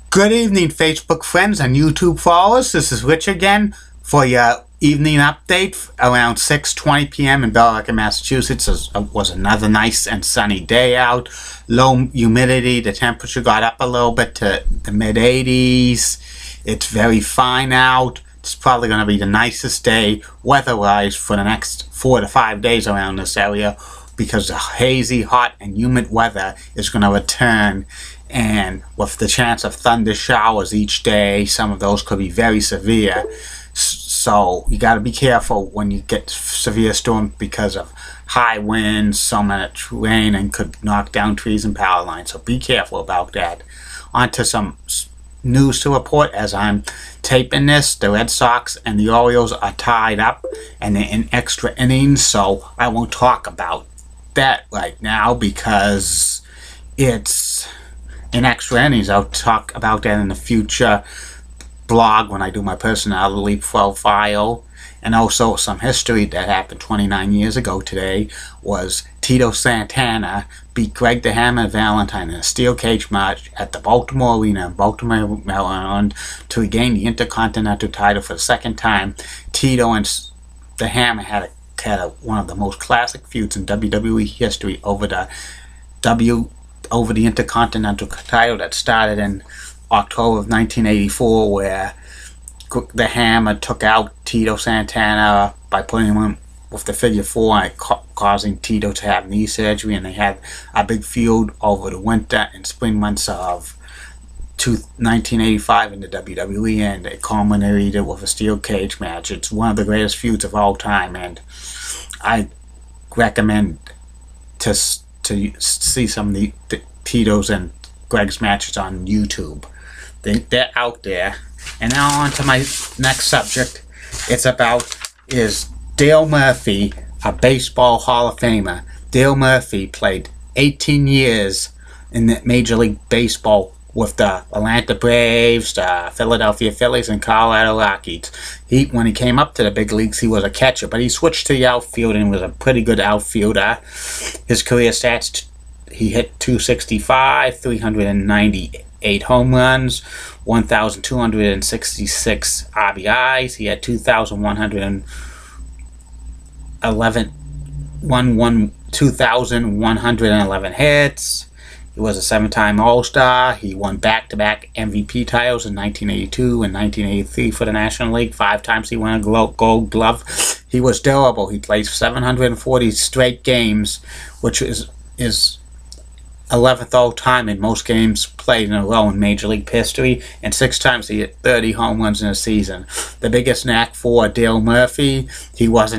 Good evening, Facebook friends and YouTube followers. This is Rich again for your evening update around 6:20 p.m. in Belleville, Massachusetts. It was another nice and sunny day out. Low humidity. The temperature got up a little bit to the mid-80s. It's very fine out. It's probably going to be the nicest day weather-wise for the next 4 to 5 days around this area, because the hazy, hot, and humid weather is going to return, and with the chance of thunder showers each day, some of those could be very severe. So you got to be careful when you get severe storms because of high winds, so much rain, and could knock down trees and power lines. So be careful about that. On to some news to report. As I'm taping this, the Red Sox and the Orioles are tied up and they're in extra innings, so I won't talk about that right now because it's in extra innings. I'll talk about that in the future blog when I do my personality profile. And also some history that happened 29 years ago today was Tito Santana beat Greg the Hammer Valentine in a steel cage match at the Baltimore Arena in Baltimore, Maryland, to regain the Intercontinental title for the second time. Tito and the Hammer had one of the most classic feuds in WWE history over the Intercontinental title that started in October of 1984, where the Hammer took out Tito Santana by putting him with the figure four and causing Tito to have knee surgery, and they had a big feud over the winter and spring months of 1985 in the WWE, and it culminated with a steel cage match. It's one of the greatest feuds of all time, and I recommend to see some of the Tito's and Greg's matches on YouTube. They're out there. And now on to my next subject. Is Dale Murphy a baseball Hall of Famer? Dale Murphy played 18 years in the Major League Baseball with the Atlanta Braves, the Philadelphia Phillies, and Colorado Rockies. When he came up to the big leagues, he was a catcher, but he switched to the outfield and was a pretty good outfielder. His career stats: he hit .265, 398 home runs, 1,266 RBIs. He had 2,111 hits. He was a 7-time All-Star. He won back-to-back MVP titles in 1982 and 1983 for the National League. 5 times he won a Gold Glove. He was durable. He played 740 straight games, which is 11th all-time in most games played in a row in Major League history, and 6 times he hit 30 home runs in a season. The biggest knack for Dale Murphy, he was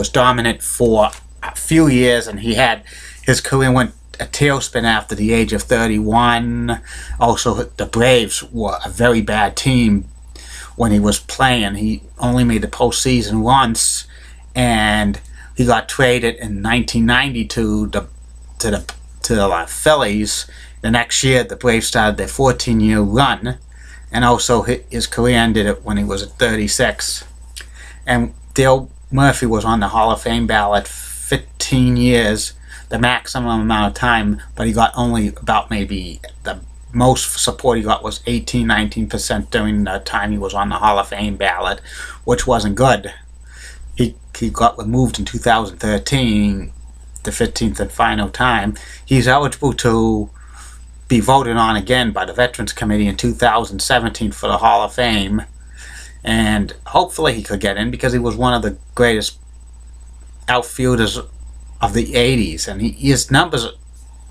dominant for a few years, and his career went a tailspin after the age of 31. Also, the Braves were a very bad team when he was playing. He only made the postseason once, and he got traded in 1992 to the Phillies. The next year, the Braves started their 14-year run, and also his career ended when he was at 36. And Dale Murphy was on the Hall of Fame ballot 15 years, the maximum amount of time, but he got only about maybe the most support he got was 19% during the time he was on the Hall of Fame ballot, which wasn't good. He got removed in 2013, the 15th and final time. He's eligible to be voted on again by the Veterans Committee in 2017 for the Hall of Fame, and hopefully he could get in because he was one of the greatest outfielders of the 80s, and his numbers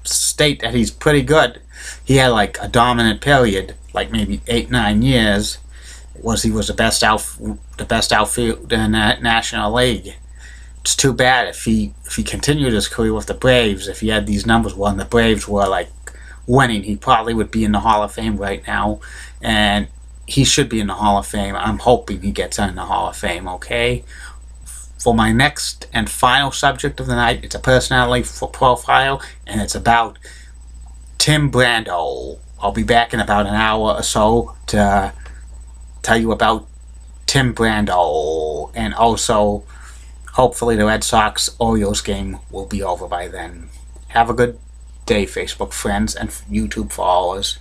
state that he's pretty good. He had like a dominant period, like maybe 8-9 years. He was the best outfielder in the National League. It's too bad if he continued his career with the Braves. If he had these numbers when the Braves were like winning, he probably would be in the Hall of Fame right now, and he should be in the Hall of Fame. I'm hoping he gets in the Hall of Fame. Okay. For my next and final subject of the night, it's a personality profile, and it's about Tim Brando. I'll be back in about an hour or so to tell you about Tim Brando, and also hopefully the Red Sox Orioles game will be over by then. Have a good day, Facebook friends and YouTube followers.